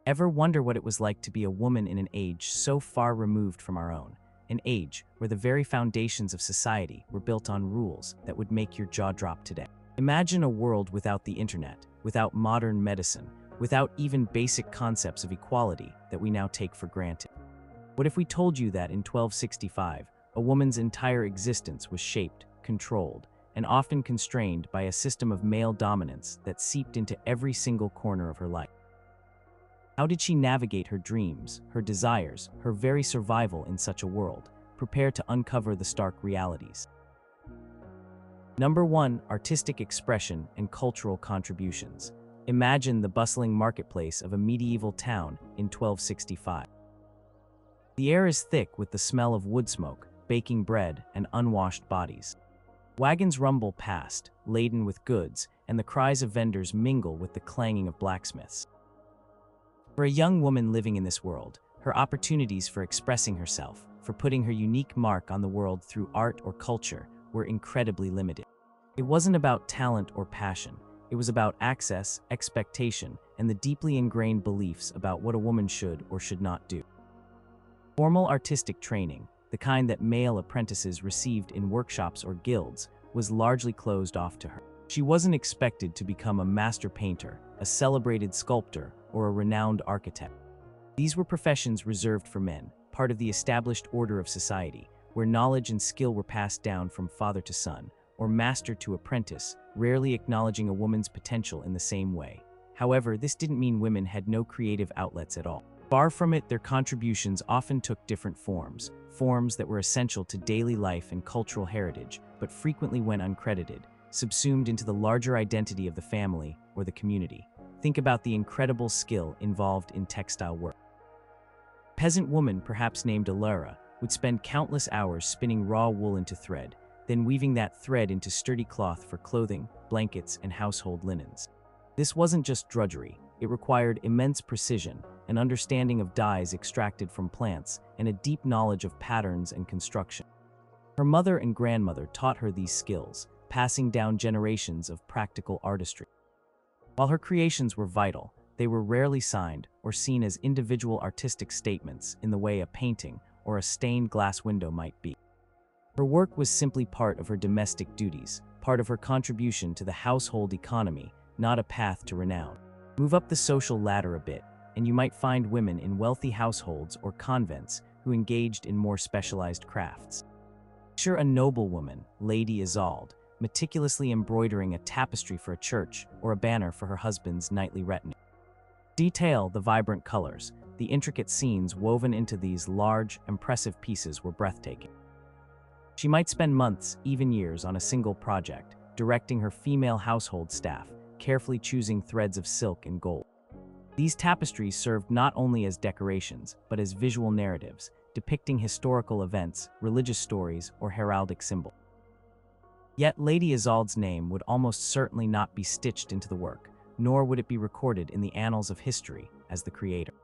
Ever wonder what it was like to be a woman in an age so far removed from our own? An age where the very foundations of society were built on rules that would make your jaw drop today. Imagine a world without the internet, without modern medicine, without even basic concepts of equality that we now take for granted. What if we told you that in 1265, a woman's entire existence was shaped, controlled, and often constrained by a system of male dominance that seeped into every single corner of her life? How did she navigate her dreams, her desires, her very survival in such a world? Prepare to uncover the stark realities. Number 1. Artistic expression and cultural contributions. Imagine the bustling marketplace of a medieval town in 1265. The air is thick with the smell of wood smoke, baking bread, and unwashed bodies. Wagons rumble past, laden with goods, and the cries of vendors mingle with the clanging of blacksmiths. For a young woman living in this world, her opportunities for expressing herself, for putting her unique mark on the world through art or culture, were incredibly limited. It wasn't about talent or passion. It was about access, expectation, and the deeply ingrained beliefs about what a woman should or should not do. Formal artistic training, the kind that male apprentices received in workshops or guilds, was largely closed off to her. She wasn't expected to become a master painter, a celebrated sculptor, or a renowned architect. These were professions reserved for men, part of the established order of society, where knowledge and skill were passed down from father to son, or master to apprentice, rarely acknowledging a woman's potential in the same way. However, this didn't mean women had no creative outlets at all. Far from it, their contributions often took different forms that were essential to daily life and cultural heritage, but frequently went uncredited, subsumed into the larger identity of the family or the community. Think about the incredible skill involved in textile work. A peasant woman, perhaps named Alara, would spend countless hours spinning raw wool into thread, then weaving that thread into sturdy cloth for clothing, blankets, and household linens. This wasn't just drudgery. It required immense precision, an understanding of dyes extracted from plants, and a deep knowledge of patterns and construction. Her mother and grandmother taught her these skills, passing down generations of practical artistry. While her creations were vital, they were rarely signed or seen as individual artistic statements in the way a painting or a stained glass window might be. Her work was simply part of her domestic duties, part of her contribution to the household economy, not a path to renown. Move up the social ladder a bit, and you might find women in wealthy households or convents who engaged in more specialized crafts. Picture a noblewoman, Lady Isolde, meticulously embroidering a tapestry for a church or a banner for her husband's knightly retinue. Detail the vibrant colors, the intricate scenes woven into these large, impressive pieces were breathtaking. She might spend months, even years, on a single project, directing her female household staff, carefully choosing threads of silk and gold. These tapestries served not only as decorations, but as visual narratives, depicting historical events, religious stories, or heraldic symbols. Yet Lady Isolde's name would almost certainly not be stitched into the work, nor would it be recorded in the annals of history as the creator.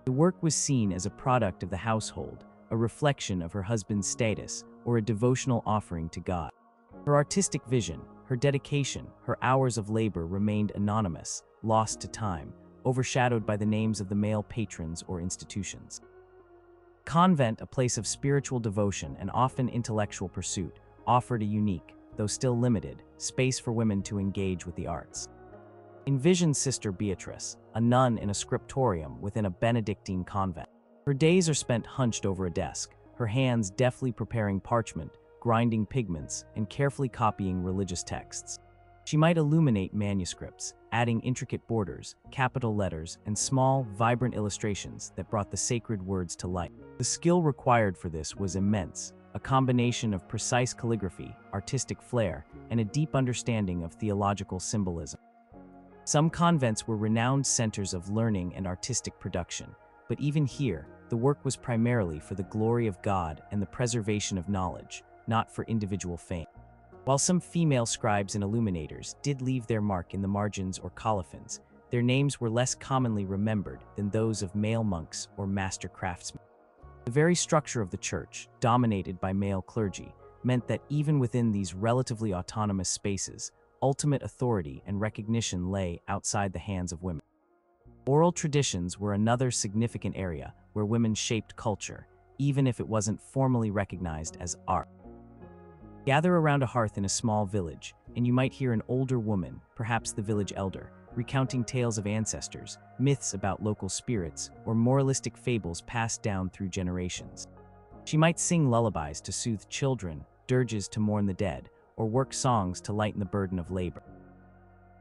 The work was seen as a product of the household, a reflection of her husband's status, or a devotional offering to God. Her artistic vision, her dedication, her hours of labor remained anonymous, lost to time, overshadowed by the names of the male patrons or institutions. Convent, a place of spiritual devotion and often intellectual pursuit, offered a unique, though still limited, space for women to engage with the arts. Envision Sister Beatrice, a nun in a scriptorium within a Benedictine convent. Her days are spent hunched over a desk, her hands deftly preparing parchment, grinding pigments, and carefully copying religious texts. She might illuminate manuscripts, adding intricate borders, capital letters, and small, vibrant illustrations that brought the sacred words to life. The skill required for this was immense, a combination of precise calligraphy, artistic flair, and a deep understanding of theological symbolism. Some convents were renowned centers of learning and artistic production, but even here, the work was primarily for the glory of God and the preservation of knowledge, not for individual fame. While some female scribes and illuminators did leave their mark in the margins or colophons, their names were less commonly remembered than those of male monks or master craftsmen. The very structure of the church, dominated by male clergy, meant that even within these relatively autonomous spaces, ultimate authority and recognition lay outside the hands of women. Oral traditions were another significant area where women shaped culture, even if it wasn't formally recognized as art. Gather around a hearth in a small village, and you might hear an older woman, perhaps the village elder, recounting tales of ancestors, myths about local spirits, or moralistic fables passed down through generations. She might sing lullabies to soothe children, dirges to mourn the dead, or work songs to lighten the burden of labor.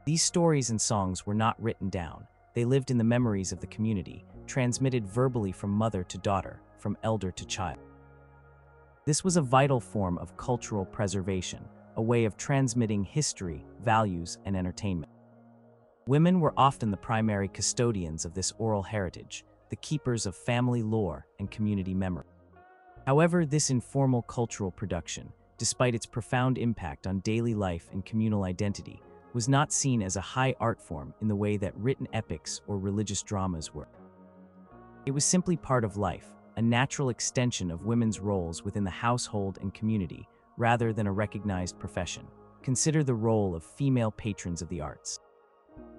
These stories and songs were not written down. They lived in the memories of the community, transmitted verbally from mother to daughter, from elder to child. This was a vital form of cultural preservation, a way of transmitting history, values, and entertainment. Women were often the primary custodians of this oral heritage, the keepers of family lore and community memory. However, this informal cultural production, despite its profound impact on daily life and communal identity, was not seen as a high art form in the way that written epics or religious dramas were. It was simply part of life, a natural extension of women's roles within the household and community, rather than a recognized profession. Consider the role of female patrons of the arts.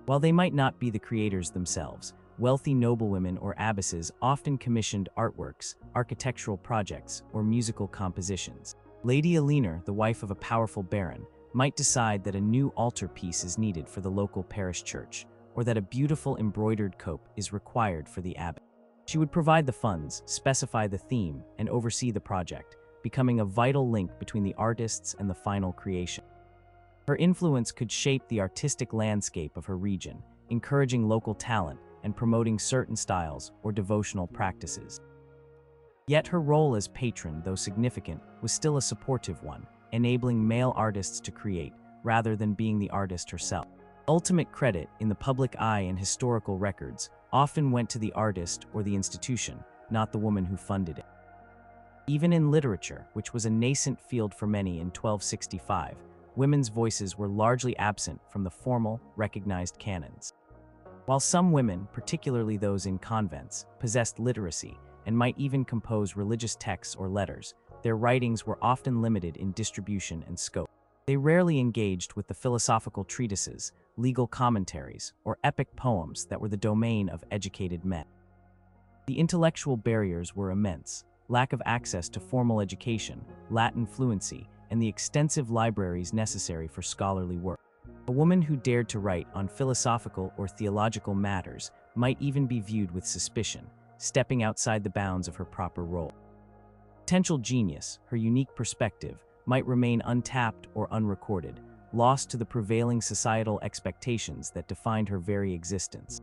While they might not be the creators themselves, wealthy noblewomen or abbesses often commissioned artworks, architectural projects, or musical compositions. Lady Eleanor, the wife of a powerful baron, might decide that a new altarpiece is needed for the local parish church, or that a beautiful embroidered cope is required for the abbey. She would provide the funds, specify the theme, and oversee the project, becoming a vital link between the artists and the final creation. Her influence could shape the artistic landscape of her region, encouraging local talent and promoting certain styles or devotional practices. Yet her role as patron, though significant, was still a supportive one, enabling male artists to create, rather than being the artist herself. Ultimate credit in the public eye and historical records often went to the artist or the institution, not the woman who funded it. Even in literature, which was a nascent field for many in 1265, women's voices were largely absent from the formal, recognized canons. While some women, particularly those in convents, possessed literacy and might even compose religious texts or letters, their writings were often limited in distribution and scope. They rarely engaged with the philosophical treatises, legal commentaries, or epic poems that were the domain of educated men. The intellectual barriers were immense: lack of access to formal education, Latin fluency, and the extensive libraries necessary for scholarly work. A woman who dared to write on philosophical or theological matters might even be viewed with suspicion, stepping outside the bounds of her proper role. Potential genius, her unique perspective, might remain untapped or unrecorded, lost to the prevailing societal expectations that defined her very existence.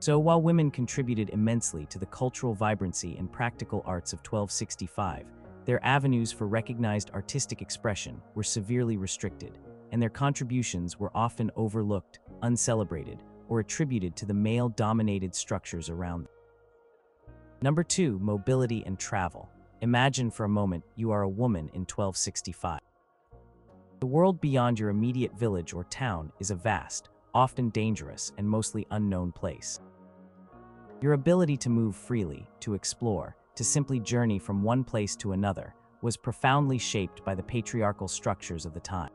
So while women contributed immensely to the cultural vibrancy and practical arts of 1265, their avenues for recognized artistic expression were severely restricted, and their contributions were often overlooked, uncelebrated, or attributed to the male-dominated structures around them. Number 2, mobility and travel. Imagine for a moment you are a woman in 1265. The world beyond your immediate village or town is a vast, often dangerous, and mostly unknown place. Your ability to move freely, to explore, to simply journey from one place to another, was profoundly shaped by the patriarchal structures of the time.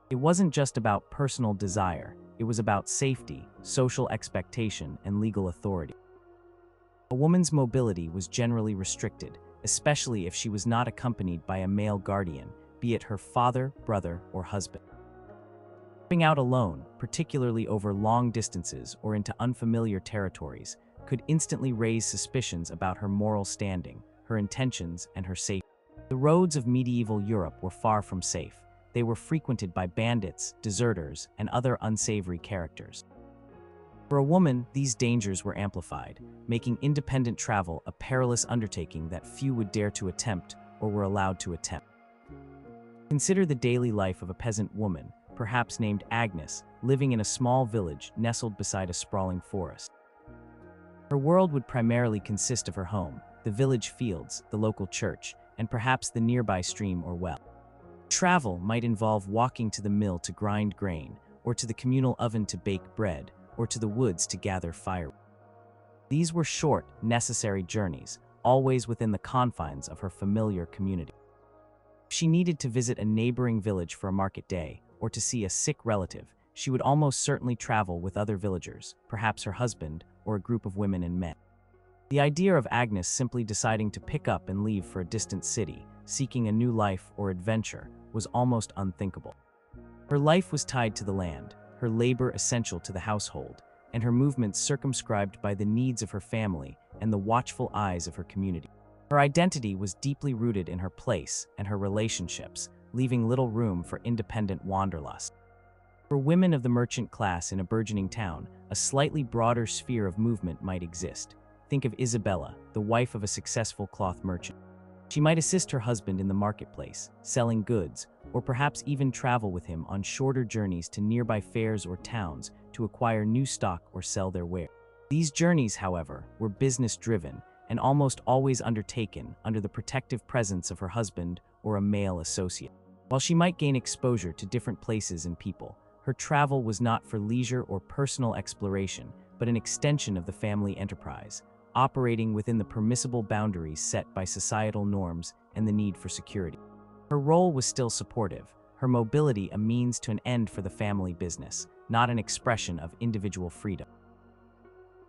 It wasn't just about personal desire, it was about safety, social expectation, and legal authority. A woman's mobility was generally restricted, especially if she was not accompanied by a male guardian, be it her father, brother, or husband. Stepping out alone, particularly over long distances or into unfamiliar territories, could instantly raise suspicions about her moral standing, her intentions, and her safety. The roads of medieval Europe were far from safe. They were frequented by bandits, deserters, and other unsavory characters. For a woman, these dangers were amplified, making independent travel a perilous undertaking that few would dare to attempt or were allowed to attempt. Consider the daily life of a peasant woman, perhaps named Agnes, living in a small village nestled beside a sprawling forest. Her world would primarily consist of her home, the village fields, the local church, and perhaps the nearby stream or well. Travel might involve walking to the mill to grind grain, or to the communal oven to bake bread, or to the woods to gather firewood. These were short, necessary journeys, always within the confines of her familiar community. If she needed to visit a neighboring village for a market day, or to see a sick relative, she would almost certainly travel with other villagers, perhaps her husband or a group of women and men. The idea of Agnes simply deciding to pick up and leave for a distant city, seeking a new life or adventure, was almost unthinkable. Her life was tied to the land, her labor essential to the household, and her movements circumscribed by the needs of her family and the watchful eyes of her community. Her identity was deeply rooted in her place and her relationships, leaving little room for independent wanderlust. For women of the merchant class in a burgeoning town, a slightly broader sphere of movement might exist. Think of Isabella, the wife of a successful cloth merchant. She might assist her husband in the marketplace, selling goods, or perhaps even travel with him on shorter journeys to nearby fairs or towns to acquire new stock or sell their wares. These journeys, however, were business-driven and almost always undertaken under the protective presence of her husband or a male associate. While she might gain exposure to different places and people, her travel was not for leisure or personal exploration, but an extension of the family enterprise, operating within the permissible boundaries set by societal norms and the need for security. Her role was still supportive, her mobility a means to an end for the family business, not an expression of individual freedom.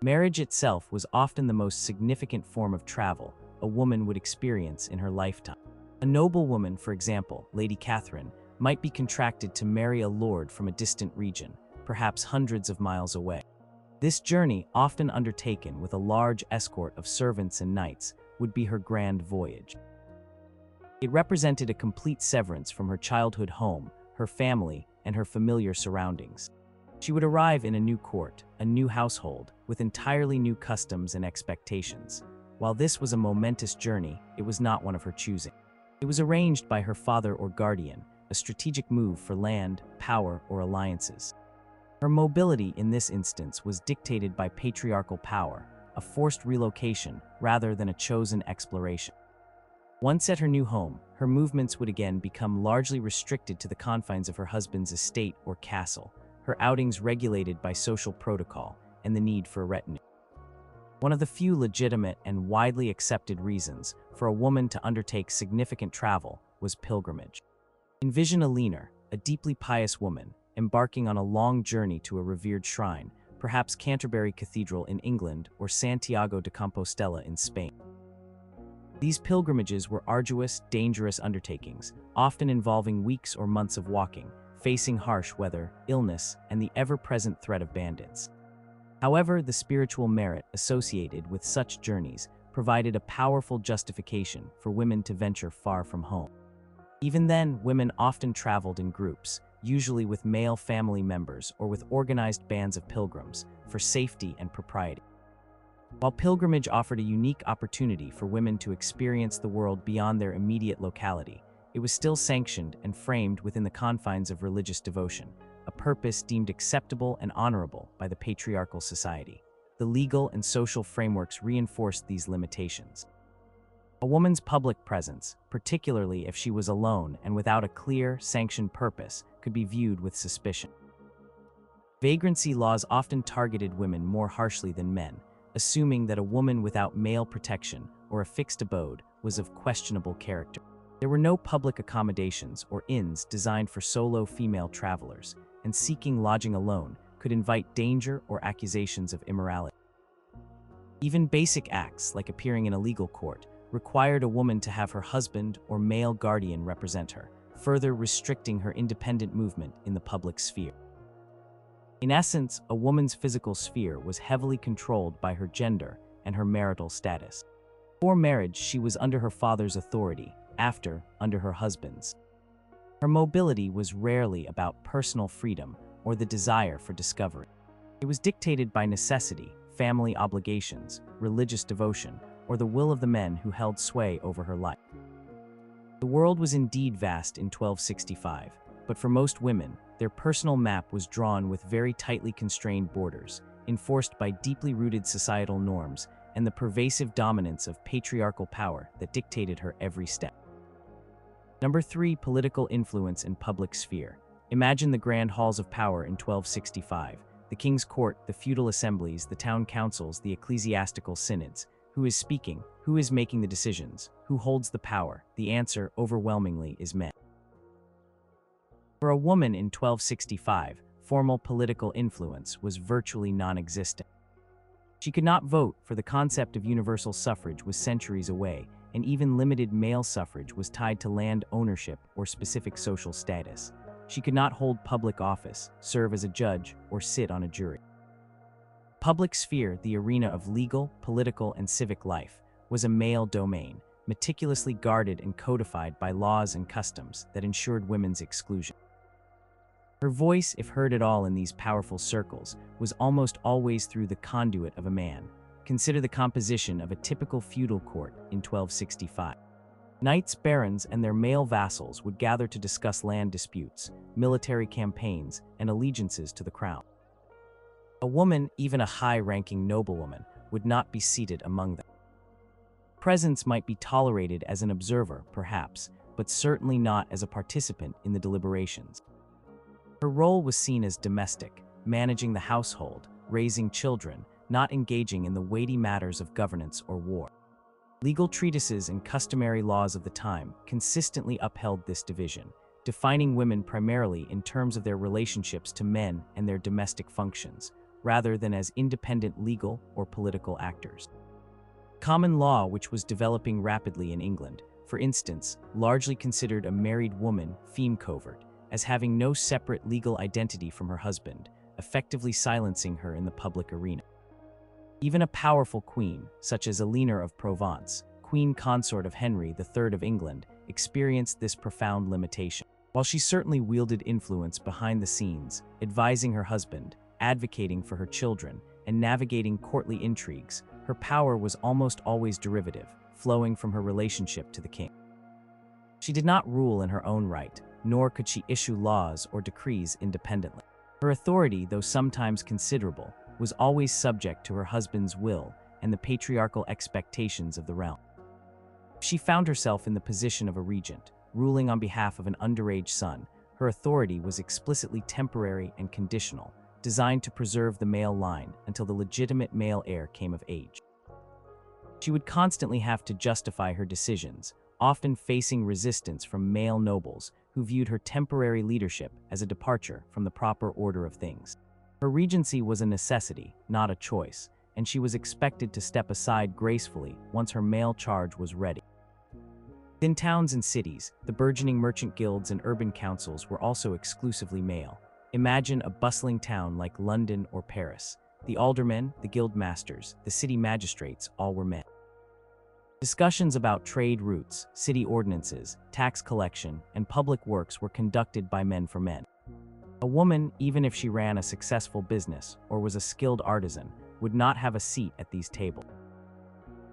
Marriage itself was often the most significant form of travel a woman would experience in her lifetime. A noblewoman, for example, Lady Catherine, might be contracted to marry a lord from a distant region, perhaps hundreds of miles away. This journey, often undertaken with a large escort of servants and knights, would be her grand voyage. It represented a complete severance from her childhood home, her family, and her familiar surroundings. She would arrive in a new court, a new household, with entirely new customs and expectations. While this was a momentous journey, it was not one of her choosing. It was arranged by her father or guardian, a strategic move for land, power, or alliances. Her mobility in this instance was dictated by patriarchal power, a forced relocation rather than a chosen exploration. Once at her new home, her movements would again become largely restricted to the confines of her husband's estate or castle, her outings regulated by social protocol and the need for a retinue. One of the few legitimate and widely accepted reasons for a woman to undertake significant travel was pilgrimage. Envision a leaner, a deeply pious woman, embarking on a long journey to a revered shrine, perhaps Canterbury Cathedral in England or Santiago de Compostela in Spain. These pilgrimages were arduous, dangerous undertakings, often involving weeks or months of walking, facing harsh weather, illness, and the ever-present threat of bandits. However, the spiritual merit associated with such journeys provided a powerful justification for women to venture far from home. Even then, women often traveled in groups, usually with male family members or with organized bands of pilgrims, for safety and propriety. While pilgrimage offered a unique opportunity for women to experience the world beyond their immediate locality, it was still sanctioned and framed within the confines of religious devotion, a purpose deemed acceptable and honorable by the patriarchal society. The legal and social frameworks reinforced these limitations. A woman's public presence, particularly if she was alone and without a clear, sanctioned purpose, could be viewed with suspicion. Vagrancy laws often targeted women more harshly than men, assuming that a woman without male protection or a fixed abode was of questionable character. There were no public accommodations or inns designed for solo female travelers, and seeking lodging alone could invite danger or accusations of immorality. Even basic acts, like appearing in a legal court, required a woman to have her husband or male guardian represent her, further restricting her independent movement in the public sphere. In essence, a woman's physical sphere was heavily controlled by her gender and her marital status. Before marriage, she was under her father's authority, after, under her husband's. Her mobility was rarely about personal freedom or the desire for discovery. It was dictated by necessity, family obligations, religious devotion, or the will of the men who held sway over her life. The world was indeed vast in 1265, but for most women, their personal map was drawn with very tightly constrained borders, enforced by deeply rooted societal norms and the pervasive dominance of patriarchal power that dictated her every step. Number 3. Political influence in public sphere. Imagine the grand halls of power in 1265, the king's court, the feudal assemblies, the town councils, the ecclesiastical synods. Who is speaking? Who is making the decisions? Who holds the power? The answer, overwhelmingly, is men. For a woman in 1265, formal political influence was virtually non-existent. She could not vote, for the concept of universal suffrage was centuries away, and even limited male suffrage was tied to land ownership or specific social status. She could not hold public office, serve as a judge, or sit on a jury. Public sphere, the arena of legal, political, and civic life, was a male domain, meticulously guarded and codified by laws and customs that ensured women's exclusion. Her voice, if heard at all in these powerful circles, was almost always through the conduit of a man. Consider the composition of a typical feudal court in 1265. Knights, barons, and their male vassals would gather to discuss land disputes, military campaigns, and allegiances to the crown. A woman, even a high-ranking noblewoman, would not be seated among them. Presence might be tolerated as an observer, perhaps, but certainly not as a participant in the deliberations. Her role was seen as domestic, managing the household, raising children, not engaging in the weighty matters of governance or war. Legal treatises and customary laws of the time consistently upheld this division, defining women primarily in terms of their relationships to men and their domestic functions, rather than as independent legal or political actors. Common law, which was developing rapidly in England, for instance, largely considered a married woman, feme covert, as having no separate legal identity from her husband, effectively silencing her in the public arena. Even a powerful queen, such as Eleanor of Provence, queen consort of Henry III of England, experienced this profound limitation. While she certainly wielded influence behind the scenes, advising her husband, advocating for her children, and navigating courtly intrigues, her power was almost always derivative, flowing from her relationship to the king. She did not rule in her own right, nor could she issue laws or decrees independently. Her authority, though sometimes considerable, was always subject to her husband's will and the patriarchal expectations of the realm. If she found herself in the position of a regent, ruling on behalf of an underage son, her authority was explicitly temporary and conditional, designed to preserve the male line until the legitimate male heir came of age. She would constantly have to justify her decisions, often facing resistance from male nobles who viewed her temporary leadership as a departure from the proper order of things. Her regency was a necessity, not a choice, and she was expected to step aside gracefully once her male charge was ready. In towns and cities, the burgeoning merchant guilds and urban councils were also exclusively male. Imagine a bustling town like London or Paris. The aldermen, the guild masters, the city magistrates, all were men. Discussions about trade routes, city ordinances, tax collection, and public works were conducted by men for men. A woman, even if she ran a successful business or was a skilled artisan, would not have a seat at these tables.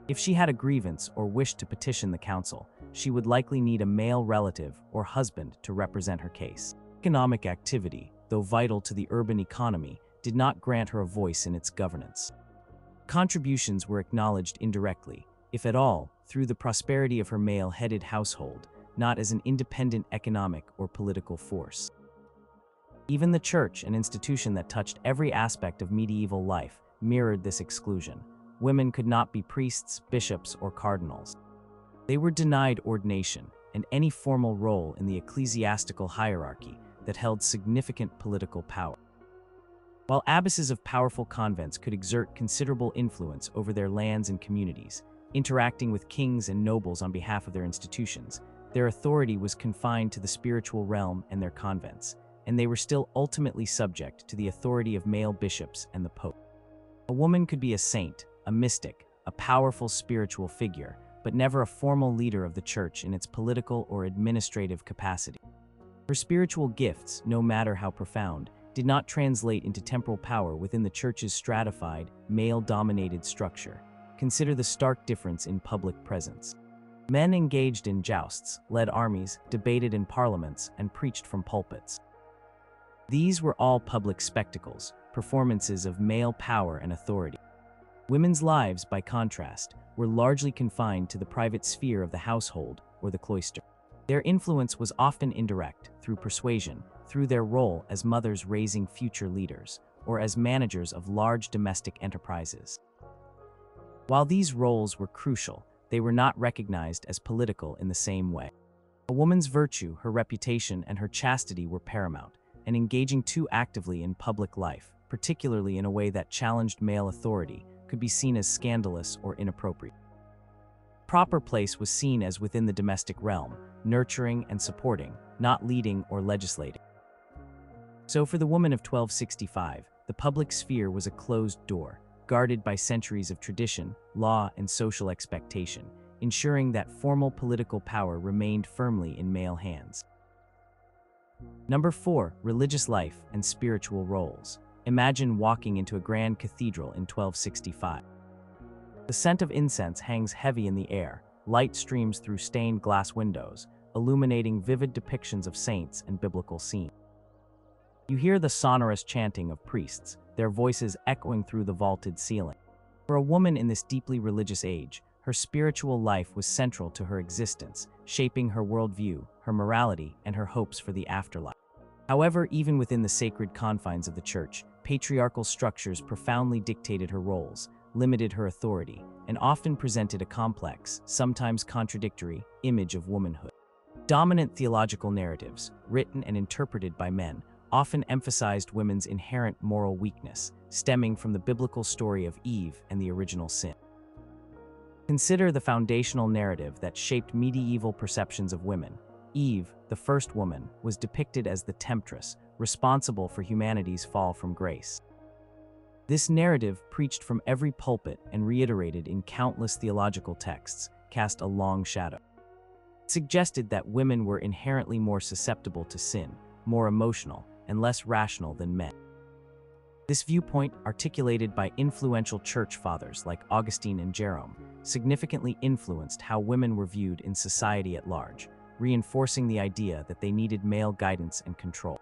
If she had a grievance or wished to petition the council, she would likely need a male relative or husband to represent her case. Economic activity, though vital to the urban economy, did not grant her a voice in its governance. Contributions were acknowledged indirectly, if at all, through the prosperity of her male-headed household, not as an independent economic or political force. Even the church, an institution that touched every aspect of medieval life, mirrored this exclusion. Women could not be priests, bishops, or cardinals. They were denied ordination and any formal role in the ecclesiastical hierarchy that held significant political power. While abbesses of powerful convents could exert considerable influence over their lands and communities, interacting with kings and nobles on behalf of their institutions, their authority was confined to the spiritual realm and their convents, and they were still ultimately subject to the authority of male bishops and the pope. A woman could be a saint, a mystic, a powerful spiritual figure, but never a formal leader of the church in its political or administrative capacity. Her spiritual gifts, no matter how profound, did not translate into temporal power within the church's stratified, male-dominated structure. Consider the stark difference in public presence. Men engaged in jousts, led armies, debated in parliaments, and preached from pulpits. These were all public spectacles, performances of male power and authority. Women's lives, by contrast, were largely confined to the private sphere of the household or the cloister. Their influence was often indirect, through persuasion, through their role as mothers raising future leaders, or as managers of large domestic enterprises. While these roles were crucial, they were not recognized as political in the same way. A woman's virtue, her reputation, and her chastity were paramount, and engaging too actively in public life, particularly in a way that challenged male authority, could be seen as scandalous or inappropriate. Proper place was seen as within the domestic realm, nurturing and supporting, not leading or legislating. So for the woman of 1265, the public sphere was a closed door, guarded by centuries of tradition, law, and social expectation, ensuring that formal political power remained firmly in male hands. Number 4. Religious life and spiritual roles. Imagine walking into a grand cathedral in 1265. The scent of incense hangs heavy in the air, light streams through stained glass windows, illuminating vivid depictions of saints and biblical scenes. You hear the sonorous chanting of priests, their voices echoing through the vaulted ceiling. For a woman in this deeply religious age, her spiritual life was central to her existence, shaping her worldview, her morality, and her hopes for the afterlife. However, even within the sacred confines of the church, patriarchal structures profoundly dictated her roles, limited her authority, and often presented a complex, sometimes contradictory, image of womanhood. Dominant theological narratives, written and interpreted by men, often emphasized women's inherent moral weakness, stemming from the biblical story of Eve and the original sin. Consider the foundational narrative that shaped medieval perceptions of women. Eve, the first woman, was depicted as the temptress, responsible for humanity's fall from grace. This narrative, preached from every pulpit and reiterated in countless theological texts, cast a long shadow. It suggested that women were inherently more susceptible to sin, more emotional, and less rational than men. This viewpoint, articulated by influential church fathers like Augustine and Jerome, significantly influenced how women were viewed in society at large, reinforcing the idea that they needed male guidance and control.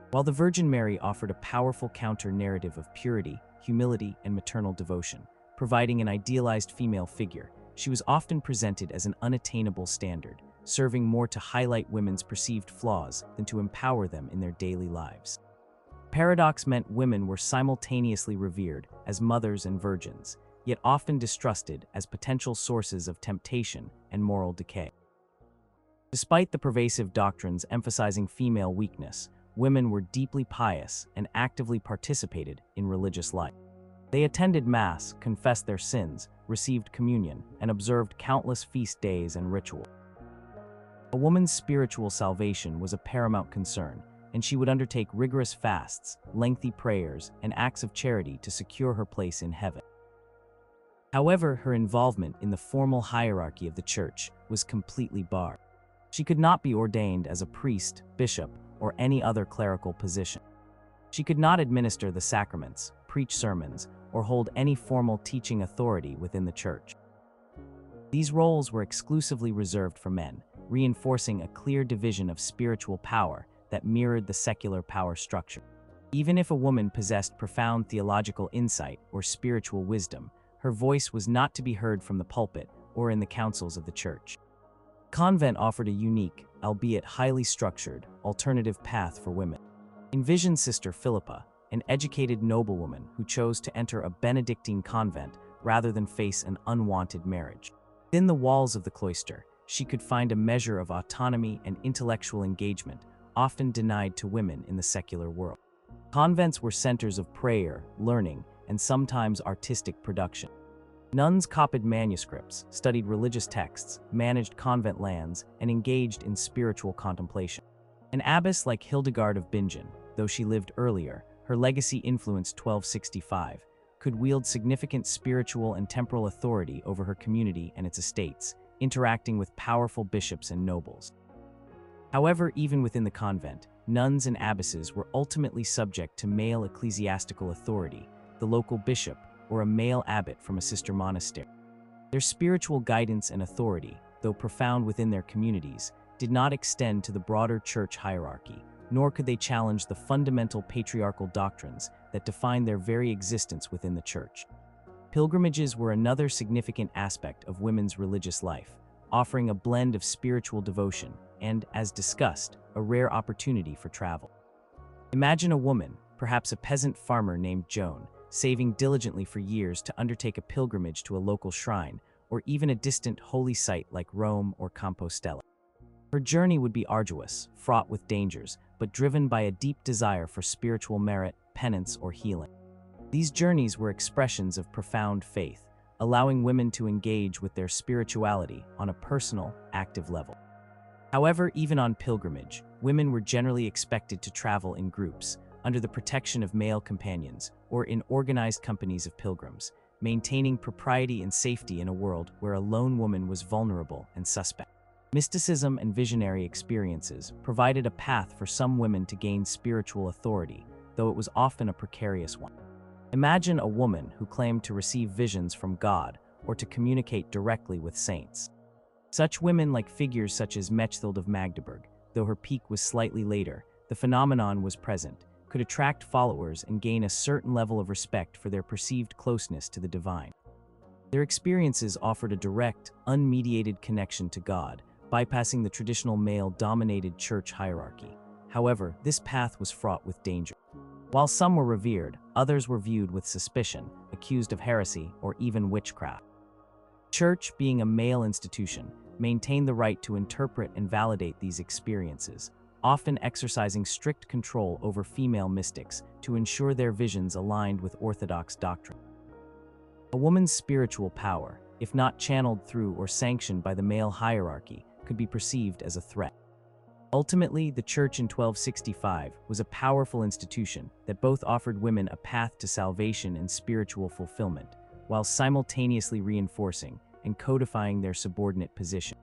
While the Virgin Mary offered a powerful counter-narrative of purity, humility, and maternal devotion, providing an idealized female figure, she was often presented as an unattainable standard, serving more to highlight women's perceived flaws than to empower them in their daily lives. Paradox meant women were simultaneously revered as mothers and virgins, yet often distrusted as potential sources of temptation and moral decay. Despite the pervasive doctrines emphasizing female weakness, women were deeply pious and actively participated in religious life. They attended Mass, confessed their sins, received communion, and observed countless feast days and rituals. A woman's spiritual salvation was a paramount concern, and she would undertake rigorous fasts, lengthy prayers, and acts of charity to secure her place in heaven. However, her involvement in the formal hierarchy of the church was completely barred. She could not be ordained as a priest, bishop, or any other clerical position. She could not administer the sacraments, preach sermons, or hold any formal teaching authority within the church. These roles were exclusively reserved for men, reinforcing a clear division of spiritual power that mirrored the secular power structure. Even if a woman possessed profound theological insight or spiritual wisdom, her voice was not to be heard from the pulpit or in the councils of the church. The convent offered a unique, albeit highly structured, alternative path for women. Envision Sister Philippa, an educated noblewoman who chose to enter a Benedictine convent rather than face an unwanted marriage. Within the walls of the cloister, she could find a measure of autonomy and intellectual engagement, often denied to women in the secular world. Convents were centers of prayer, learning, and sometimes artistic production. Nuns copied manuscripts, studied religious texts, managed convent lands, and engaged in spiritual contemplation. An abbess like Hildegard of Bingen, though she lived earlier, her legacy influenced 1265, could wield significant spiritual and temporal authority over her community and its estates, interacting with powerful bishops and nobles. However, even within the convent, nuns and abbesses were ultimately subject to male ecclesiastical authority, the local bishop, or a male abbot from a sister monastery. Their spiritual guidance and authority, though profound within their communities, did not extend to the broader church hierarchy, nor could they challenge the fundamental patriarchal doctrines that define their very existence within the church. Pilgrimages were another significant aspect of women's religious life, offering a blend of spiritual devotion and, as discussed, a rare opportunity for travel. Imagine a woman, perhaps a peasant farmer named Joan, saving diligently for years to undertake a pilgrimage to a local shrine, or even a distant holy site like Rome or Compostela. Her journey would be arduous, fraught with dangers, but driven by a deep desire for spiritual merit, penance, or healing. These journeys were expressions of profound faith, allowing women to engage with their spirituality on a personal, active level. However, even on pilgrimage, women were generally expected to travel in groups, under the protection of male companions, or in organized companies of pilgrims, maintaining propriety and safety in a world where a lone woman was vulnerable and suspect. Mysticism and visionary experiences provided a path for some women to gain spiritual authority, though it was often a precarious one. Imagine a woman who claimed to receive visions from God or to communicate directly with saints. Such women, like figures such as Mechthild of Magdeburg, though her peak was slightly later, the phenomenon was present, could attract followers and gain a certain level of respect for their perceived closeness to the divine. Their experiences offered a direct, unmediated connection to God, bypassing the traditional male-dominated church hierarchy. However, this path was fraught with danger. While some were revered, others were viewed with suspicion, accused of heresy, or even witchcraft. The church, being a male institution, maintained the right to interpret and validate these experiences, often exercising strict control over female mystics to ensure their visions aligned with orthodox doctrine. A woman's spiritual power, if not channeled through or sanctioned by the male hierarchy, could be perceived as a threat. Ultimately, the Church in 1265 was a powerful institution that both offered women a path to salvation and spiritual fulfillment, while simultaneously reinforcing and codifying their subordinate position.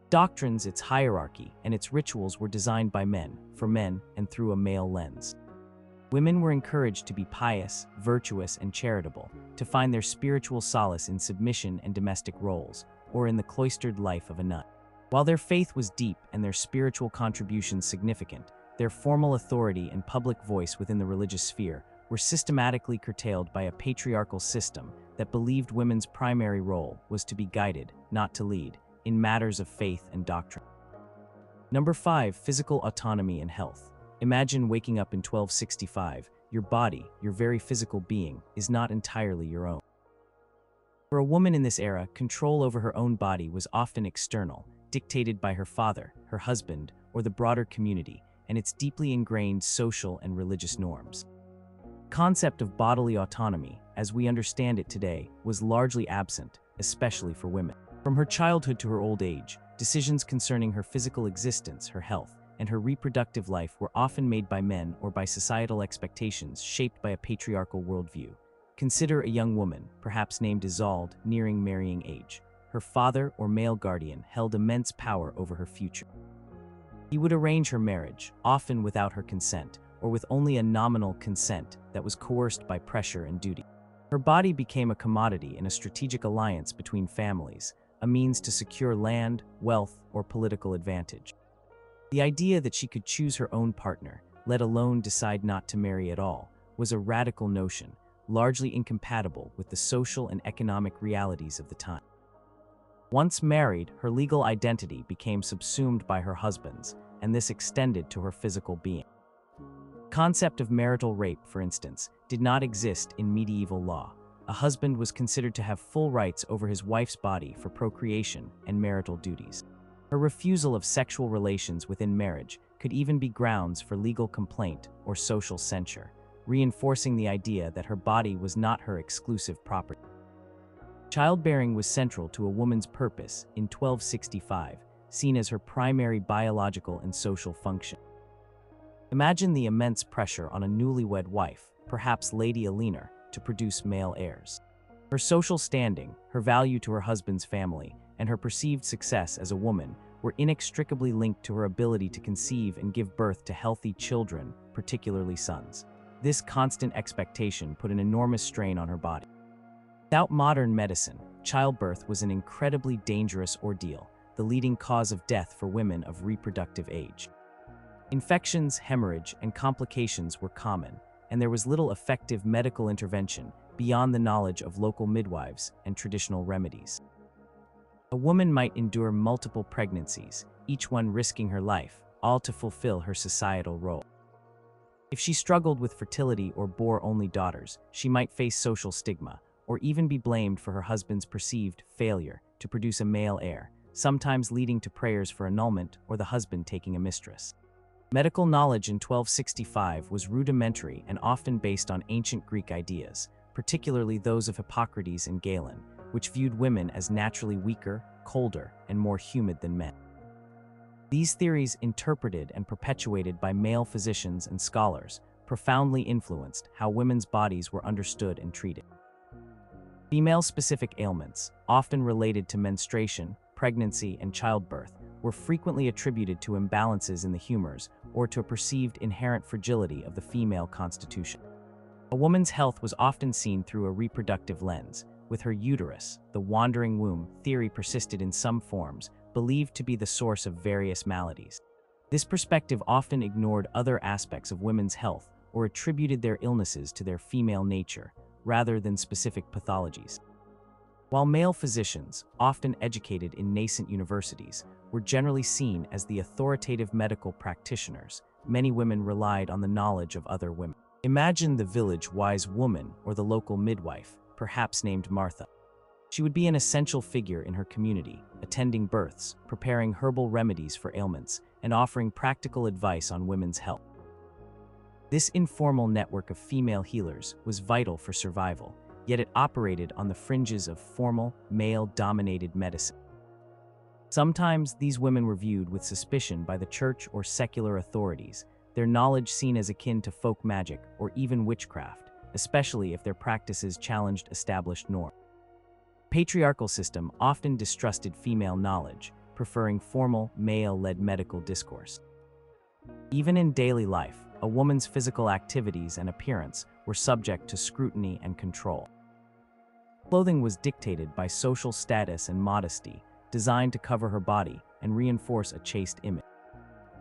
Doctrines, its hierarchy, and its rituals were designed by men, for men, and through a male lens. Women were encouraged to be pious, virtuous, and charitable, to find their spiritual solace in submission and domestic roles, or in the cloistered life of a nun. While their faith was deep and their spiritual contributions significant, their formal authority and public voice within the religious sphere were systematically curtailed by a patriarchal system that believed women's primary role was to be guided, not to lead, in matters of faith and doctrine. Number 5. Physical autonomy and health. Imagine waking up in 1265. Your body, your very physical being, is not entirely your own. For a woman in this era, control over her own body was often external, dictated by her father, her husband, or the broader community, and its deeply ingrained social and religious norms. The concept of bodily autonomy, as we understand it today, was largely absent, especially for women. From her childhood to her old age, decisions concerning her physical existence, her health, and her reproductive life were often made by men or by societal expectations shaped by a patriarchal worldview. Consider a young woman, perhaps named Isolde, nearing marrying age. Her father or male guardian held immense power over her future. He would arrange her marriage, often without her consent, or with only a nominal consent that was coerced by pressure and duty. Her body became a commodity in a strategic alliance between families, a means to secure land, wealth, or political advantage. The idea that she could choose her own partner, let alone decide not to marry at all, was a radical notion, largely incompatible with the social and economic realities of the time. Once married, her legal identity became subsumed by her husband's, and this extended to her physical being. The concept of marital rape, for instance, did not exist in medieval law. A husband was considered to have full rights over his wife's body for procreation and marital duties. Her refusal of sexual relations within marriage could even be grounds for legal complaint or social censure, reinforcing the idea that her body was not her exclusive property. Childbearing was central to a woman's purpose in 1265, seen as her primary biological and social function. Imagine the immense pressure on a newlywed wife, perhaps Lady Elinor, to produce male heirs. Her social standing, her value to her husband's family, and her perceived success as a woman were inextricably linked to her ability to conceive and give birth to healthy children, particularly sons. This constant expectation put an enormous strain on her body. Without modern medicine, childbirth was an incredibly dangerous ordeal, the leading cause of death for women of reproductive age. Infections, hemorrhage, and complications were common, and there was little effective medical intervention beyond the knowledge of local midwives and traditional remedies. A woman might endure multiple pregnancies, each one risking her life, all to fulfill her societal role. If she struggled with fertility or bore only daughters, she might face social stigma, or even be blamed for her husband's perceived failure to produce a male heir, sometimes leading to prayers for annulment or the husband taking a mistress. Medical knowledge in 1265 was rudimentary and often based on ancient Greek ideas, particularly those of Hippocrates and Galen, which viewed women as naturally weaker, colder, and more humid than men. These theories, interpreted and perpetuated by male physicians and scholars, profoundly influenced how women's bodies were understood and treated. Female-specific ailments, often related to menstruation, pregnancy, and childbirth, were frequently attributed to imbalances in the humors or to a perceived inherent fragility of the female constitution. A woman's health was often seen through a reproductive lens, with her uterus, the wandering womb theory persisted in some forms, believed to be the source of various maladies. This perspective often ignored other aspects of women's health or attributed their illnesses to their female nature, rather than specific pathologies. While male physicians, often educated in nascent universities, were generally seen as the authoritative medical practitioners, many women relied on the knowledge of other women. Imagine the village wise woman or the local midwife, perhaps named Martha. She would be an essential figure in her community, attending births, preparing herbal remedies for ailments, and offering practical advice on women's health. This informal network of female healers was vital for survival, yet it operated on the fringes of formal, male-dominated medicine. Sometimes these women were viewed with suspicion by the church or secular authorities, their knowledge seen as akin to folk magic or even witchcraft, especially if their practices challenged established norms. The patriarchal system often distrusted female knowledge, preferring formal, male-led medical discourse. Even in daily life, a woman's physical activities and appearance were subject to scrutiny and control. Clothing was dictated by social status and modesty, designed to cover her body and reinforce a chaste image.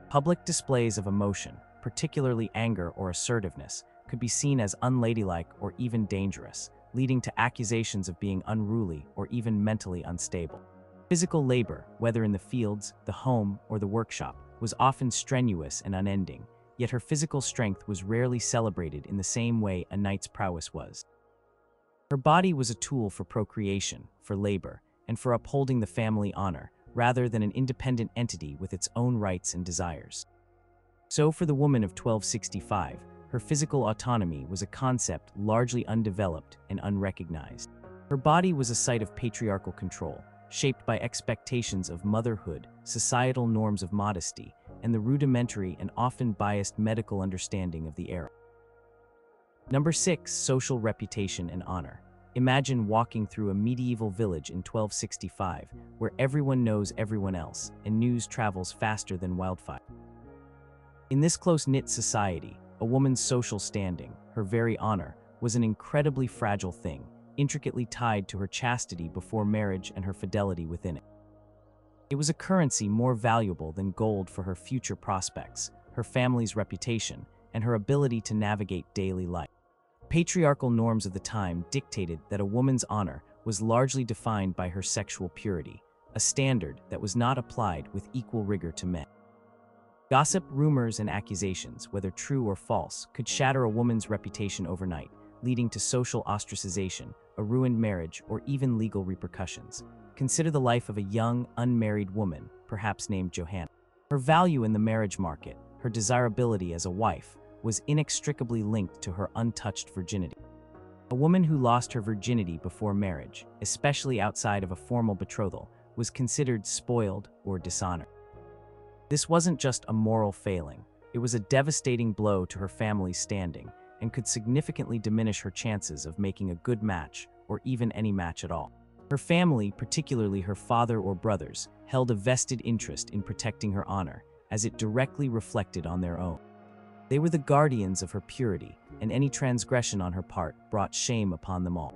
Public displays of emotion, particularly anger or assertiveness, could be seen as unladylike or even dangerous, leading to accusations of being unruly or even mentally unstable. Physical labor, whether in the fields, the home, or the workshop, was often strenuous and unending, yet her physical strength was rarely celebrated in the same way a knight's prowess was. Her body was a tool for procreation, for labor, and for upholding the family honor, rather than an independent entity with its own rights and desires. So for the woman of 1265, her physical autonomy was a concept largely undeveloped and unrecognized. Her body was a site of patriarchal control, shaped by expectations of motherhood, societal norms of modesty, and the rudimentary and often biased medical understanding of the era. Number 6. Social reputation and honor. Imagine walking through a medieval village in 1265, where everyone knows everyone else, and news travels faster than wildfire. In this close-knit society, a woman's social standing, her very honor, was an incredibly fragile thing, intricately tied to her chastity before marriage and her fidelity within it. It was a currency more valuable than gold for her future prospects, her family's reputation, and her ability to navigate daily life. Patriarchal norms of the time dictated that a woman's honor was largely defined by her sexual purity, a standard that was not applied with equal rigor to men. Gossip, rumors, and accusations, whether true or false, could shatter a woman's reputation overnight, leading to social ostracization, a ruined marriage, or even legal repercussions. Consider the life of a young, unmarried woman, perhaps named Johanna. Her value in the marriage market, her desirability as a wife, was inextricably linked to her untouched virginity. A woman who lost her virginity before marriage, especially outside of a formal betrothal, was considered spoiled or dishonored. This wasn't just a moral failing, it was a devastating blow to her family's standing and could significantly diminish her chances of making a good match or even any match at all. Her family, particularly her father or brothers, held a vested interest in protecting her honor, as it directly reflected on their own. They were the guardians of her purity, and any transgression on her part brought shame upon them all.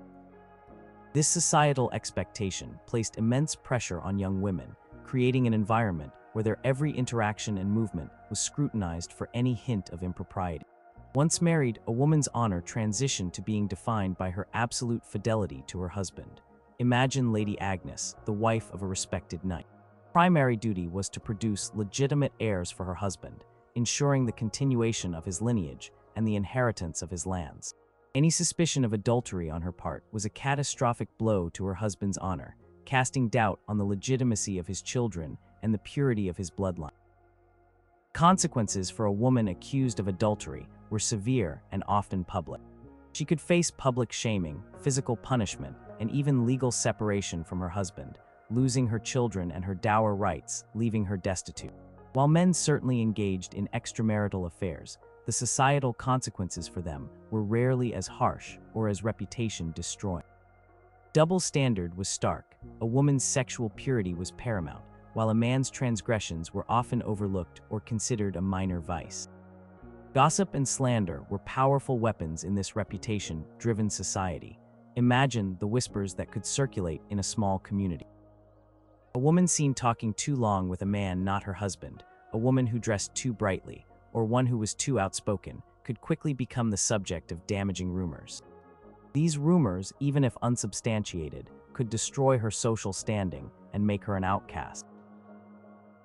This societal expectation placed immense pressure on young women, creating an environment where their every interaction and movement was scrutinized for any hint of impropriety. Once married, a woman's honor transitioned to being defined by her absolute fidelity to her husband. Imagine Lady Agnes, the wife of a respected knight. Her primary duty was to produce legitimate heirs for her husband, ensuring the continuation of his lineage and the inheritance of his lands. Any suspicion of adultery on her part was a catastrophic blow to her husband's honor, casting doubt on the legitimacy of his children and the purity of his bloodline. Consequences for a woman accused of adultery were severe and often public. She could face public shaming, physical punishment, and even legal separation from her husband, losing her children and her dower rights, leaving her destitute. While men certainly engaged in extramarital affairs, the societal consequences for them were rarely as harsh or as reputation destroying. Double standard was stark. A woman's sexual purity was paramount, while a man's transgressions were often overlooked or considered a minor vice. Gossip and slander were powerful weapons in this reputation-driven society. Imagine the whispers that could circulate in a small community. A woman seen talking too long with a man not her husband, a woman who dressed too brightly, or one who was too outspoken, could quickly become the subject of damaging rumors. These rumors, even if unsubstantiated, could destroy her social standing and make her an outcast.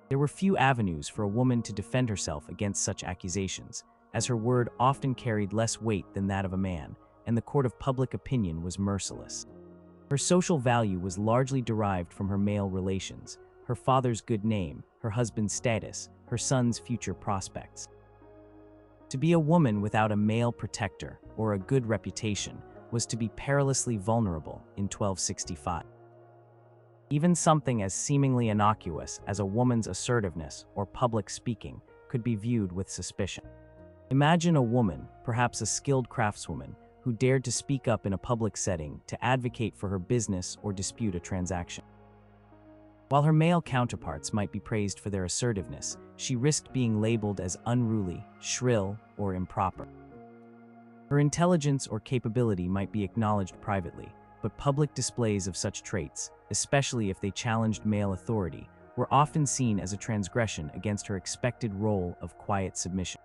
There were few avenues for a woman to defend herself against such accusations, as her word often carried less weight than that of a man, and the court of public opinion was merciless. Her social value was largely derived from her male relations, her father's good name, her husband's status, her son's future prospects. To be a woman without a male protector or a good reputation was to be perilously vulnerable in 1265. Even something as seemingly innocuous as a woman's assertiveness or public speaking could be viewed with suspicion. Imagine a woman, perhaps a skilled craftswoman, who dared to speak up in a public setting to advocate for her business or dispute a transaction. While her male counterparts might be praised for their assertiveness, she risked being labeled as unruly, shrill, or improper. Her intelligence or capability might be acknowledged privately, but public displays of such traits, especially if they challenged male authority, were often seen as a transgression against her expected role of quiet submission.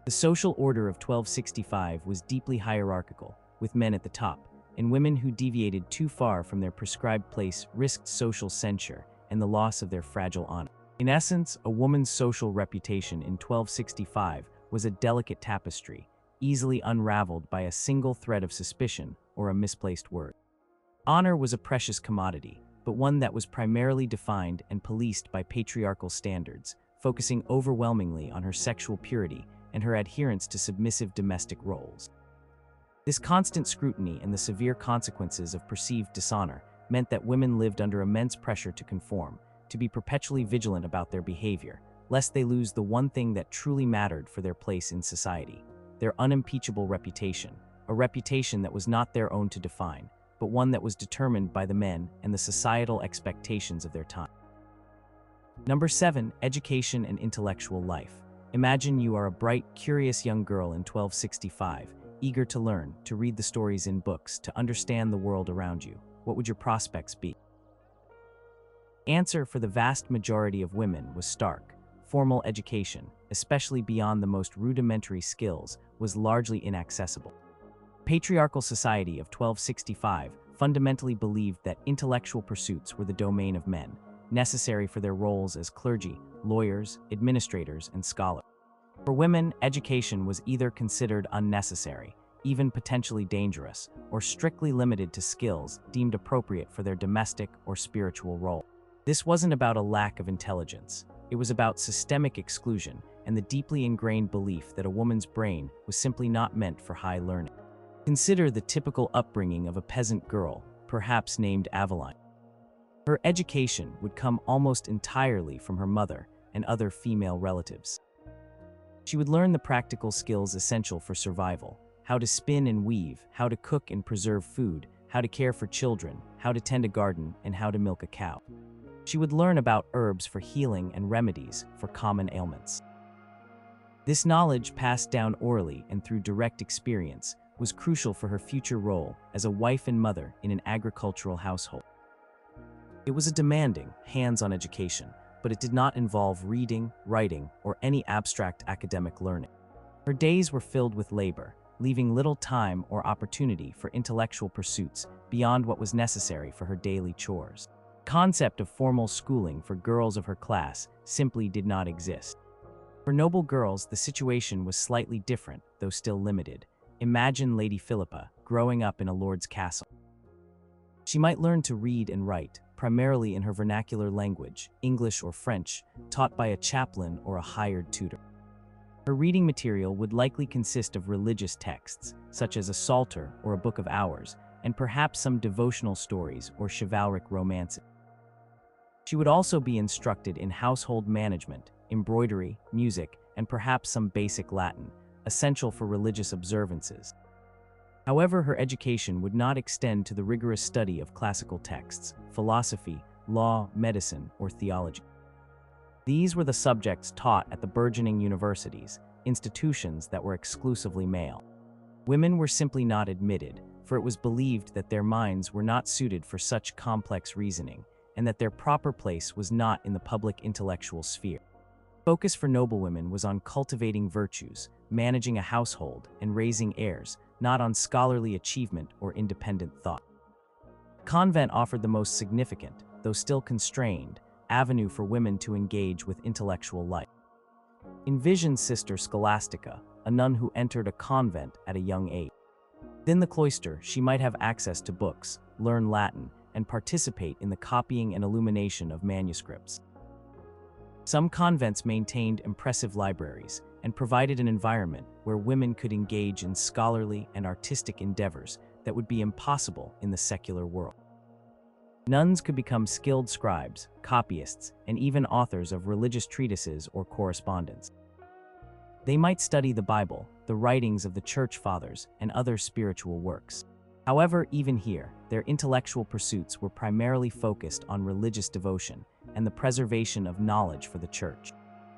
The social order of 1265 was deeply hierarchical, with men at the top, and women who deviated too far from their prescribed place risked social censure and the loss of their fragile honor. In essence, a woman's social reputation in 1265 was a delicate tapestry, easily unraveled by a single thread of suspicion or a misplaced word. Honor was a precious commodity, but one that was primarily defined and policed by patriarchal standards, focusing overwhelmingly on her sexual purity and her adherence to submissive domestic roles. This constant scrutiny and the severe consequences of perceived dishonor meant that women lived under immense pressure to conform, to be perpetually vigilant about their behavior, lest they lose the one thing that truly mattered for their place in society: their unimpeachable reputation, a reputation that was not their own to define, but one that was determined by the men and the societal expectations of their time. Number 7, education and intellectual life. Imagine you are a bright, curious young girl in 1265, eager to learn, to read the stories in books, to understand the world around you. What would your prospects be? Answer for the vast majority of women was stark. Formal education, especially beyond the most rudimentary skills, was largely inaccessible. Patriarchal society of 1265 fundamentally believed that intellectual pursuits were the domain of men, necessary for their roles as clergy, lawyers, administrators, and scholars. For women, education was either considered unnecessary, even potentially dangerous, or strictly limited to skills deemed appropriate for their domestic or spiritual role. This wasn't about a lack of intelligence. It was about systemic exclusion and the deeply ingrained belief that a woman's brain was simply not meant for high learning. Consider the typical upbringing of a peasant girl, perhaps named Aveline. Her education would come almost entirely from her mother and other female relatives. She would learn the practical skills essential for survival: how to spin and weave, how to cook and preserve food, how to care for children, how to tend a garden, and how to milk a cow. She would learn about herbs for healing and remedies for common ailments. This knowledge, passed down orally and through direct experience, was crucial for her future role as a wife and mother in an agricultural household. It was a demanding, hands-on education, but it did not involve reading, writing, or any abstract academic learning. Her days were filled with labor, leaving little time or opportunity for intellectual pursuits beyond what was necessary for her daily chores. The concept of formal schooling for girls of her class simply did not exist. For noble girls, the situation was slightly different, though still limited. Imagine Lady Philippa growing up in a lord's castle. She might learn to read and write, primarily in her vernacular language, English or French, taught by a chaplain or a hired tutor. Her reading material would likely consist of religious texts, such as a psalter or a book of hours, and perhaps some devotional stories or chivalric romances. She would also be instructed in household management, embroidery, music, and perhaps some basic Latin, essential for religious observances. However, her education would not extend to the rigorous study of classical texts, philosophy, law, medicine, or theology. These were the subjects taught at the burgeoning universities, institutions that were exclusively male. Women were simply not admitted, for it was believed that their minds were not suited for such complex reasoning, and that their proper place was not in the public intellectual sphere. Focus for noblewomen was on cultivating virtues, managing a household, and raising heirs, not on scholarly achievement or independent thought. The convent offered the most significant, though still constrained, avenue for women to engage with intellectual life. Envision Sister Scholastica, a nun who entered a convent at a young age. Within the cloister, she might have access to books, learn Latin, and participate in the copying and illumination of manuscripts. Some convents maintained impressive libraries and provided an environment where women could engage in scholarly and artistic endeavors that would be impossible in the secular world. Nuns could become skilled scribes, copyists, and even authors of religious treatises or correspondence. They might study the Bible, the writings of the Church Fathers, and other spiritual works. However, even here, their intellectual pursuits were primarily focused on religious devotion and the preservation of knowledge for the Church.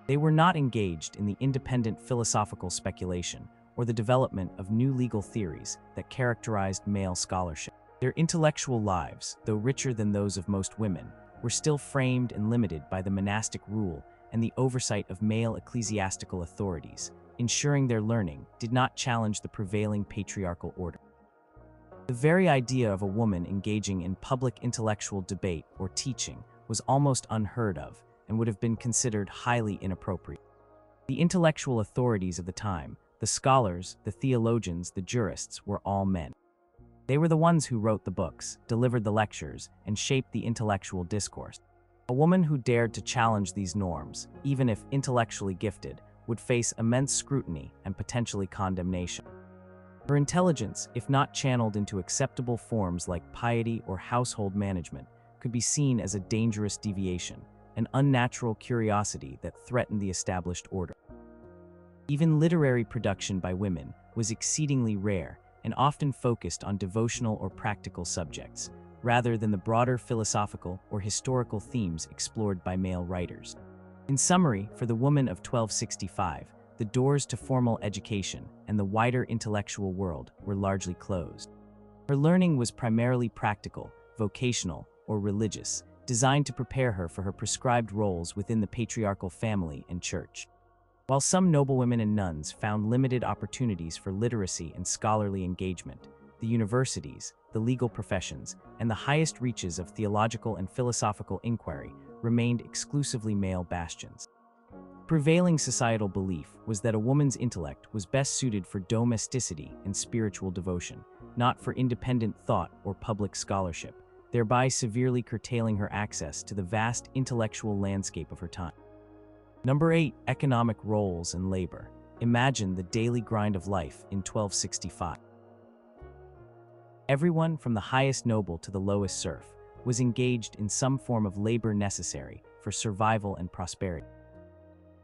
They were not engaged in the independent philosophical speculation or the development of new legal theories that characterized male scholarship. Their intellectual lives, though richer than those of most women, were still framed and limited by the monastic rule and the oversight of male ecclesiastical authorities, ensuring their learning did not challenge the prevailing patriarchal order. The very idea of a woman engaging in public intellectual debate or teaching was almost unheard of and would have been considered highly inappropriate. The intellectual authorities of the time, the scholars, the theologians, the jurists, were all men. They were the ones who wrote the books, delivered the lectures, and shaped the intellectual discourse. A woman who dared to challenge these norms, even if intellectually gifted, would face immense scrutiny and potentially condemnation. Her intelligence, if not channeled into acceptable forms like piety or household management, could be seen as a dangerous deviation, an unnatural curiosity that threatened the established order. Even literary production by women was exceedingly rare and often focused on devotional or practical subjects, rather than the broader philosophical or historical themes explored by male writers. In summary, for the woman of 1265, the doors to formal education and the wider intellectual world were largely closed. Her learning was primarily practical, vocational, or religious, designed to prepare her for her prescribed roles within the patriarchal family and church. While some noblewomen and nuns found limited opportunities for literacy and scholarly engagement, the universities, the legal professions, and the highest reaches of theological and philosophical inquiry remained exclusively male bastions. Prevailing societal belief was that a woman's intellect was best suited for domesticity and spiritual devotion, not for independent thought or public scholarship, thereby severely curtailing her access to the vast intellectual landscape of her time. Number 8. Economic roles and labor. Imagine the daily grind of life in 1265. Everyone, from the highest noble to the lowest serf, was engaged in some form of labor necessary for survival and prosperity.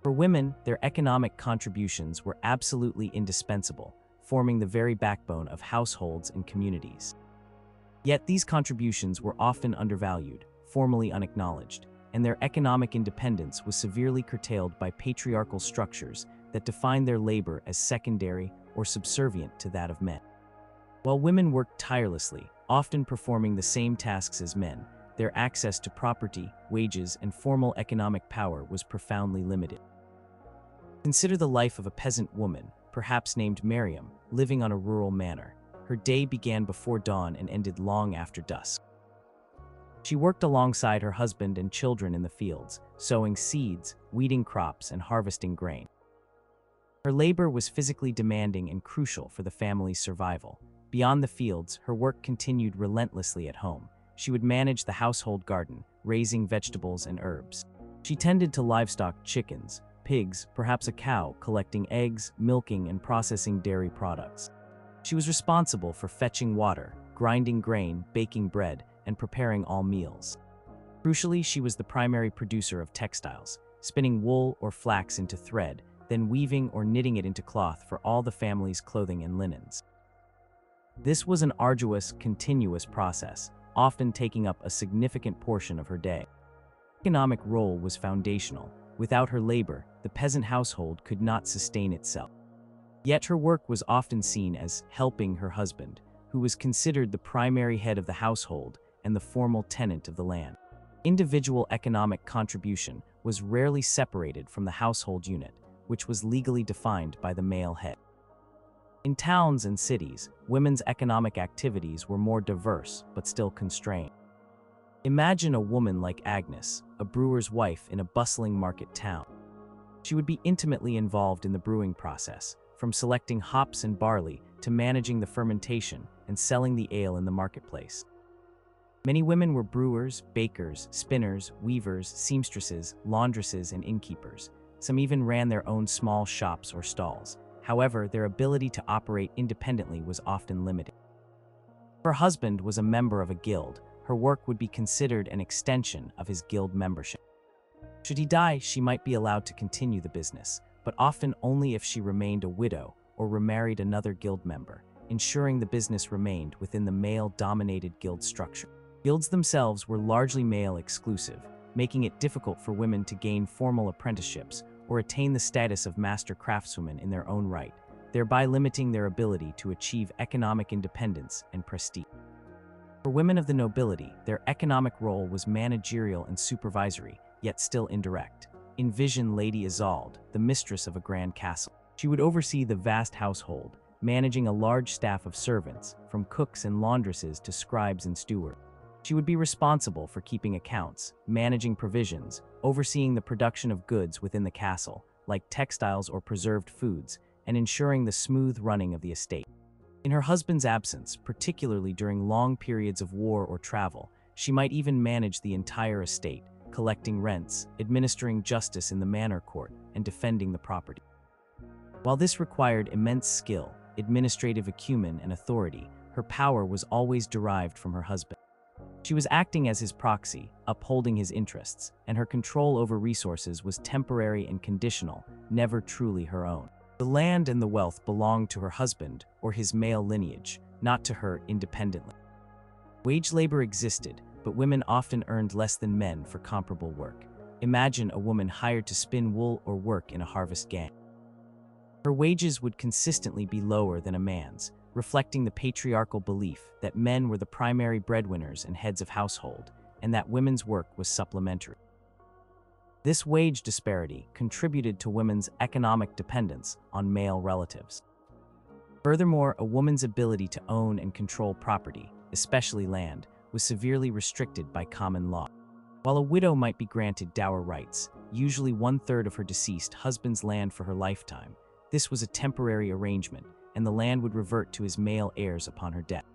For women, their economic contributions were absolutely indispensable, forming the very backbone of households and communities. Yet these contributions were often undervalued, formally unacknowledged, and their economic independence was severely curtailed by patriarchal structures that defined their labor as secondary or subservient to that of men. While women worked tirelessly, often performing the same tasks as men, their access to property, wages, and formal economic power was profoundly limited. Consider the life of a peasant woman, perhaps named Miriam, living on a rural manor. Her day began before dawn and ended long after dusk. She worked alongside her husband and children in the fields, sowing seeds, weeding crops, and harvesting grain. Her labor was physically demanding and crucial for the family's survival. Beyond the fields, her work continued relentlessly at home, she would manage the household garden, raising vegetables and herbs. She tended to livestock, chickens, pigs, perhaps a cow, collecting eggs, milking, and processing dairy products. She was responsible for fetching water, grinding grain, baking bread, and preparing all meals. Crucially, she was the primary producer of textiles, spinning wool or flax into thread, then weaving or knitting it into cloth for all the family's clothing and linens. This was an arduous, continuous process, often taking up a significant portion of her day. Her economic role was foundational. Without her labor, the peasant household could not sustain itself. Yet her work was often seen as helping her husband, who was considered the primary head of the household and the formal tenant of the land. Individual economic contribution was rarely separated from the household unit, which was legally defined by the male head. In towns and cities, women's economic activities were more diverse but still constrained. Imagine a woman like Agnes, a brewer's wife in a bustling market town. She would be intimately involved in the brewing process, from selecting hops and barley to managing the fermentation and selling the ale in the marketplace. Many women were brewers, bakers, spinners, weavers, seamstresses, laundresses, and innkeepers. Some even ran their own small shops or stalls. However, their ability to operate independently was often limited. If her husband was a member of a guild, her work would be considered an extension of his guild membership. Should he die, she might be allowed to continue the business, but often only if she remained a widow or remarried another guild member, ensuring the business remained within the male-dominated guild structure. Guilds themselves were largely male-exclusive, making it difficult for women to gain formal apprenticeships or attain the status of master craftswomen in their own right, thereby limiting their ability to achieve economic independence and prestige. For women of the nobility, their economic role was managerial and supervisory, yet still indirect. Envision Lady Isolde, the mistress of a grand castle. She would oversee the vast household, managing a large staff of servants, from cooks and laundresses to scribes and stewards. She would be responsible for keeping accounts, managing provisions, overseeing the production of goods within the castle, like textiles or preserved foods, and ensuring the smooth running of the estate. In her husband's absence, particularly during long periods of war or travel, she might even manage the entire estate, collecting rents, administering justice in the manor court, and defending the property. While this required immense skill, administrative acumen, and authority, her power was always derived from her husband. She was acting as his proxy, upholding his interests, and her control over resources was temporary and conditional, never truly her own. The land and the wealth belonged to her husband or his male lineage, not to her independently. Wage labor existed, but women often earned less than men for comparable work. Imagine a woman hired to spin wool or work in a harvest gang. Her wages would consistently be lower than a man's, reflecting the patriarchal belief that men were the primary breadwinners and heads of household, and that women's work was supplementary. This wage disparity contributed to women's economic dependence on male relatives. Furthermore, a woman's ability to own and control property, especially land, was severely restricted by common law. While a widow might be granted dower rights, usually 1/3 of her deceased husband's land for her lifetime, this was a temporary arrangement, and the land would revert to his male heirs upon her death.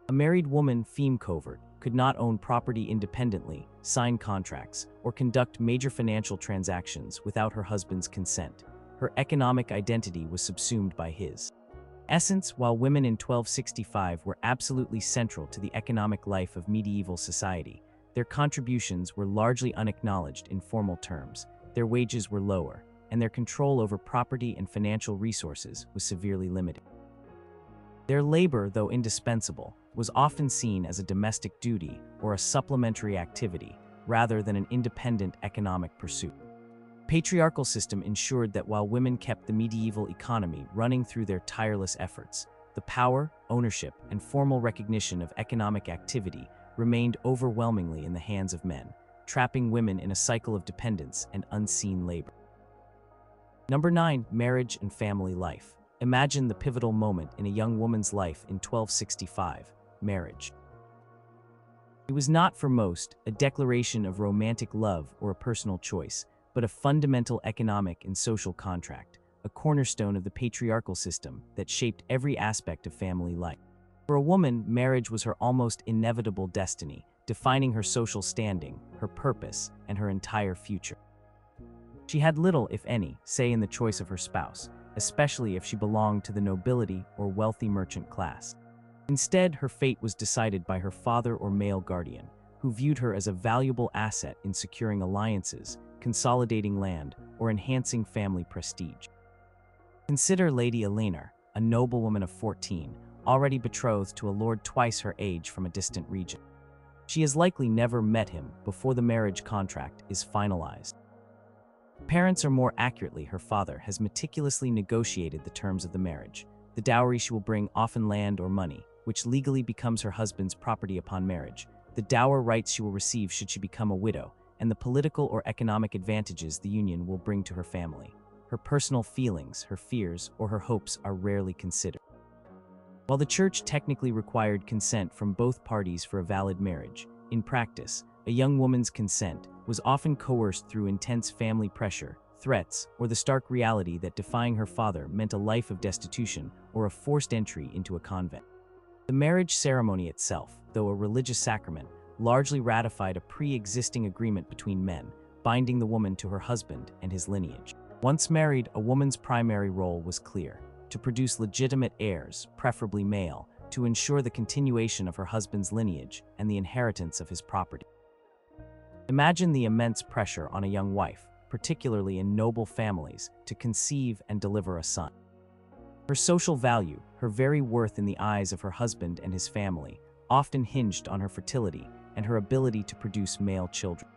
A married woman, feme covert, could not own property independently, sign contracts, or conduct major financial transactions without her husband's consent. Her economic identity was subsumed by his. In essence, while women in 1265 were absolutely central to the economic life of medieval society, their contributions were largely unacknowledged in formal terms, their wages were lower, and their control over property and financial resources was severely limited. Their labor, though indispensable, was often seen as a domestic duty or a supplementary activity, rather than an independent economic pursuit. The patriarchal system ensured that while women kept the medieval economy running through their tireless efforts, the power, ownership, and formal recognition of economic activity remained overwhelmingly in the hands of men, trapping women in a cycle of dependence and unseen labor. Number 9. Marriage and family life. Imagine the pivotal moment in a young woman's life in 1265, marriage. It was not for most a declaration of romantic love or a personal choice, but a fundamental economic and social contract, a cornerstone of the patriarchal system that shaped every aspect of family life. For a woman, marriage was her almost inevitable destiny, defining her social standing, her purpose, and her entire future. She had little, if any, say in the choice of her spouse, especially if she belonged to the nobility or wealthy merchant class. Instead, her fate was decided by her father or male guardian, who viewed her as a valuable asset in securing alliances, consolidating land, or enhancing family prestige. Consider Lady Eleanor, a noblewoman of 14, already betrothed to a lord twice her age from a distant region. She has likely never met him before the marriage contract is finalized. Parents, or more accurately her father, has meticulously negotiated the terms of the marriage. The dowry she will bring, often land or money, which legally becomes her husband's property upon marriage, the dower rights she will receive should she become a widow, and the political or economic advantages the union will bring to her family. Her personal feelings, her fears, or her hopes are rarely considered. While the church technically required consent from both parties for a valid marriage, in practice, a young woman's consent was often coerced through intense family pressure, threats, or the stark reality that defying her father meant a life of destitution or a forced entry into a convent. The marriage ceremony itself, though a religious sacrament, largely ratified a pre-existing agreement between men, binding the woman to her husband and his lineage. Once married, a woman's primary role was clear: to produce legitimate heirs, preferably male, to ensure the continuation of her husband's lineage and the inheritance of his property. Imagine the immense pressure on a young wife, particularly in noble families, to conceive and deliver a son. Her social value, her very worth in the eyes of her husband and his family, often hinged on her fertility and her ability to produce male children.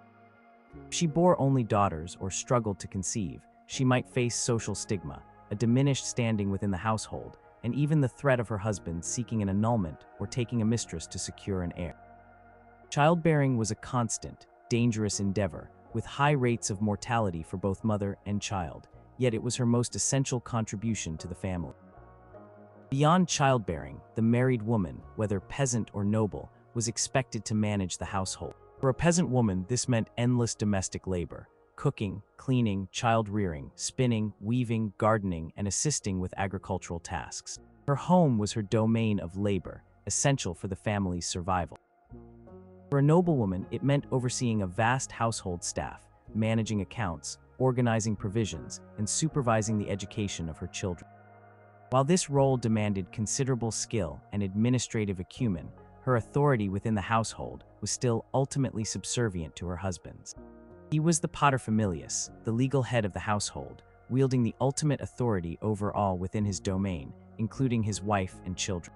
If she bore only daughters or struggled to conceive, she might face social stigma, a diminished standing within the household, and even the threat of her husband seeking an annulment or taking a mistress to secure an heir. Childbearing was a constant, dangerous endeavor, with high rates of mortality for both mother and child, yet it was her most essential contribution to the family. Beyond childbearing, the married woman, whether peasant or noble, was expected to manage the household. For a peasant woman, this meant endless domestic labor: cooking, cleaning, child-rearing, spinning, weaving, gardening, and assisting with agricultural tasks. Her home was her domain of labor, essential for the family's survival. For a noblewoman, it meant overseeing a vast household staff, managing accounts, organizing provisions, and supervising the education of her children. While this role demanded considerable skill and administrative acumen, her authority within the household was still ultimately subservient to her husband's. He was the paterfamilias, the legal head of the household, wielding the ultimate authority over all within his domain, including his wife and children.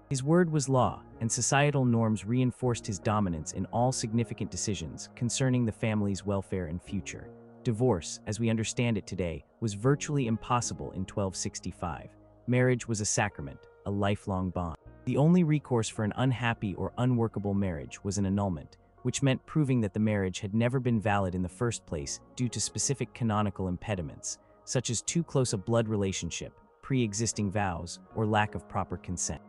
His word was law, and societal norms reinforced his dominance in all significant decisions concerning the family's welfare and future. Divorce, as we understand it today, was virtually impossible in 1265. Marriage was a sacrament, a lifelong bond. The only recourse for an unhappy or unworkable marriage was an annulment, which meant proving that the marriage had never been valid in the first place due to specific canonical impediments, such as too close a blood relationship, pre-existing vows, or lack of proper consent.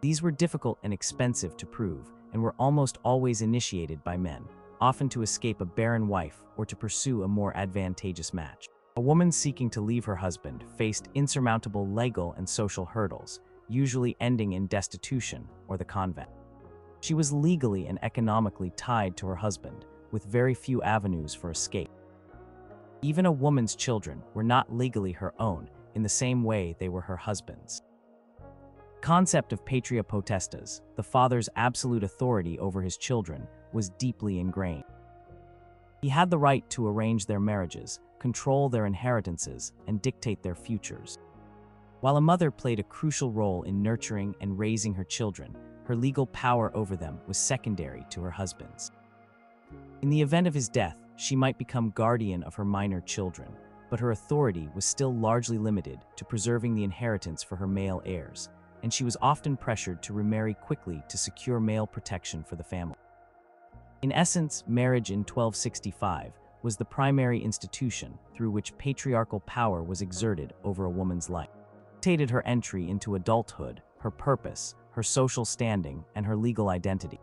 These were difficult and expensive to prove, and were almost always initiated by men, often to escape a barren wife or to pursue a more advantageous match. A woman seeking to leave her husband faced insurmountable legal and social hurdles, usually ending in destitution or the convent. She was legally and economically tied to her husband, with very few avenues for escape. Even a woman's children were not legally her own in the same way they were her husband's. The concept of patria potestas, the father's absolute authority over his children, was deeply ingrained. He had the right to arrange their marriages, control their inheritances, and dictate their futures. While a mother played a crucial role in nurturing and raising her children, her legal power over them was secondary to her husband's. In the event of his death, she might become guardian of her minor children, but her authority was still largely limited to preserving the inheritance for her male heirs, and she was often pressured to remarry quickly to secure male protection for the family. In essence, marriage in 1265 was the primary institution through which patriarchal power was exerted over a woman's life. It dictated her entry into adulthood, her purpose, her social standing, and her legal identity.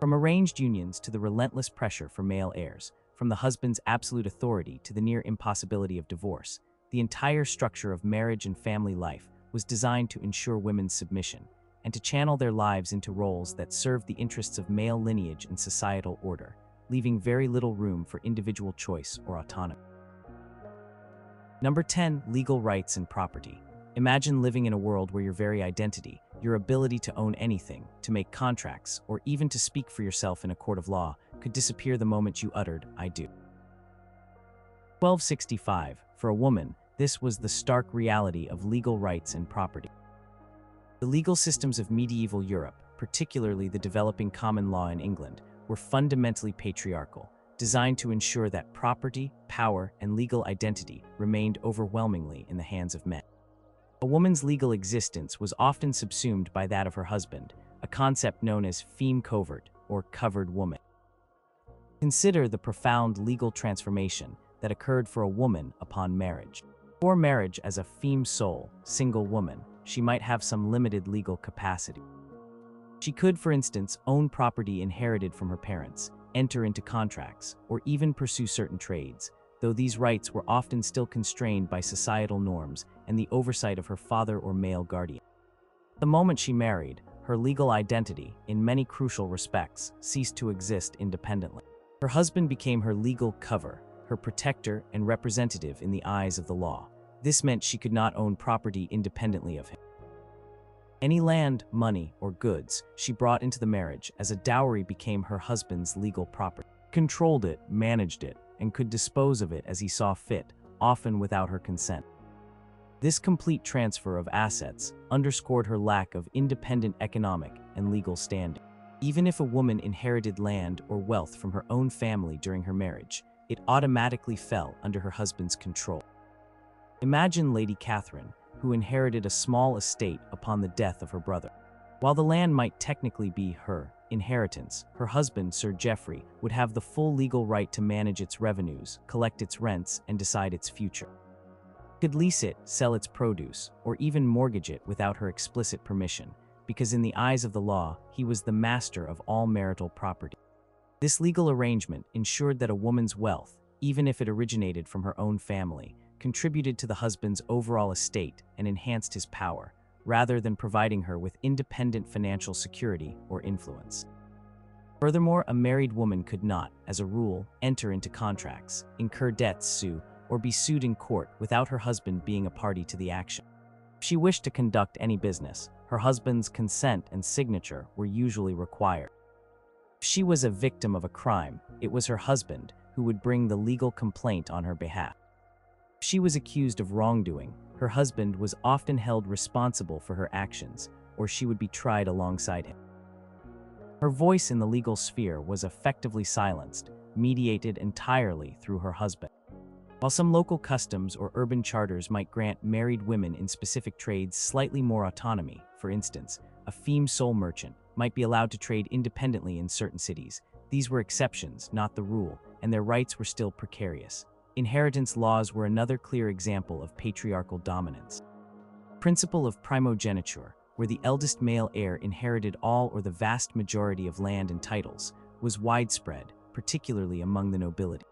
From arranged unions to the relentless pressure for male heirs, from the husband's absolute authority to the near impossibility of divorce, the entire structure of marriage and family life was designed to ensure women's submission, and to channel their lives into roles that served the interests of male lineage and societal order, leaving very little room for individual choice or autonomy. Number 10. Legal rights and property. Imagine living in a world where your very identity, your ability to own anything, to make contracts, or even to speak for yourself in a court of law, could disappear the moment you uttered, "I do." 1265. For a woman, this was the stark reality of legal rights and property. The legal systems of medieval Europe, particularly the developing common law in England, were fundamentally patriarchal, designed to ensure that property, power, and legal identity remained overwhelmingly in the hands of men. A woman's legal existence was often subsumed by that of her husband, a concept known as feme covert, or covered woman. Consider the profound legal transformation that occurred for a woman upon marriage. Before marriage as a feme sole, single woman, she might have some limited legal capacity. She could, for instance, own property inherited from her parents, enter into contracts, or even pursue certain trades, though these rights were often still constrained by societal norms and the oversight of her father or male guardian. The moment she married, her legal identity, in many crucial respects, ceased to exist independently. Her husband became her legal cover, her protector and representative in the eyes of the law. This meant she could not own property independently of him. Any land, money, or goods she brought into the marriage as a dowry became her husband's legal property. He controlled it, managed it, and could dispose of it as he saw fit, often without her consent. This complete transfer of assets underscored her lack of independent economic and legal standing. Even if a woman inherited land or wealth from her own family during her marriage, it automatically fell under her husband's control. Imagine Lady Catherine, who inherited a small estate upon the death of her brother. While the land might technically be her inheritance, her husband, Sir Geoffrey, would have the full legal right to manage its revenues, collect its rents, and decide its future. He could lease it, sell its produce, or even mortgage it without her explicit permission, because in the eyes of the law, he was the master of all marital property. This legal arrangement ensured that a woman's wealth, even if it originated from her own family, contributed to the husband's overall estate and enhanced his power, rather than providing her with independent financial security or influence. Furthermore, a married woman could not, as a rule, enter into contracts, incur debts, sue, or be sued in court without her husband being a party to the action. If she wished to conduct any business, her husband's consent and signature were usually required. If she was a victim of a crime, it was her husband who would bring the legal complaint on her behalf. If she was accused of wrongdoing, her husband was often held responsible for her actions, or she would be tried alongside him. Her voice in the legal sphere was effectively silenced, mediated entirely through her husband. While some local customs or urban charters might grant married women in specific trades slightly more autonomy, for instance, a feme sole merchant might be allowed to trade independently in certain cities. These were exceptions, not the rule, and their rights were still precarious. Inheritance laws were another clear example of patriarchal dominance. The principle of primogeniture, where the eldest male heir inherited all or the vast majority of land and titles, was widespread, particularly among the nobility.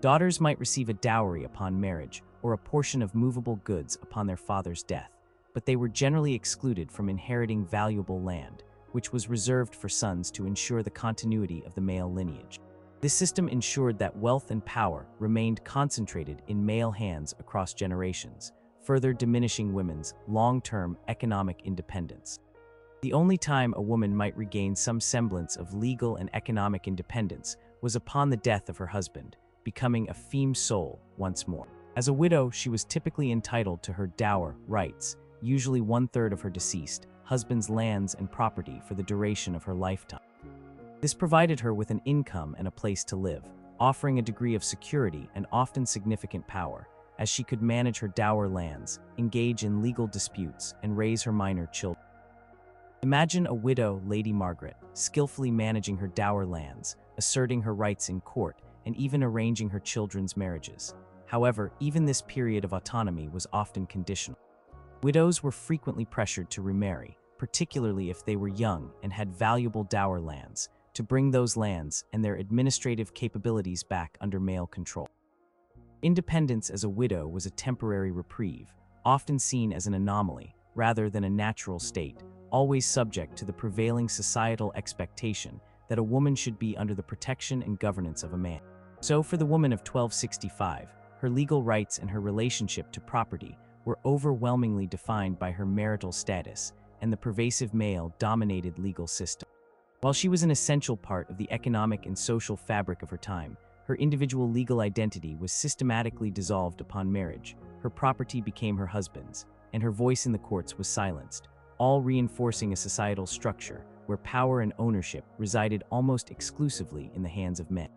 Daughters might receive a dowry upon marriage or a portion of movable goods upon their father's death, but they were generally excluded from inheriting valuable land, which was reserved for sons to ensure the continuity of the male lineage. This system ensured that wealth and power remained concentrated in male hands across generations, further diminishing women's long-term economic independence. The only time a woman might regain some semblance of legal and economic independence was upon the death of her husband, becoming a feme sole once more. As a widow, she was typically entitled to her dower rights, usually 1/3 of her deceased husband's lands and property for the duration of her lifetime. This provided her with an income and a place to live, offering a degree of security and often significant power, as she could manage her dower lands, engage in legal disputes, and raise her minor children. Imagine a widow, Lady Margaret, skillfully managing her dower lands, asserting her rights in court, and even arranging her children's marriages. However, even this period of autonomy was often conditional. Widows were frequently pressured to remarry, particularly if they were young and had valuable dower lands, to bring those lands and their administrative capabilities back under male control. Independence as a widow was a temporary reprieve, often seen as an anomaly rather than a natural state, always subject to the prevailing societal expectation that a woman should be under the protection and governance of a man. So for the woman of 1265, her legal rights and her relationship to property were overwhelmingly defined by her marital status and the pervasive male-dominated legal system. While she was an essential part of the economic and social fabric of her time, her individual legal identity was systematically dissolved upon marriage. Her property became her husband's, and her voice in the courts was silenced, all reinforcing a societal structure where power and ownership resided almost exclusively in the hands of men.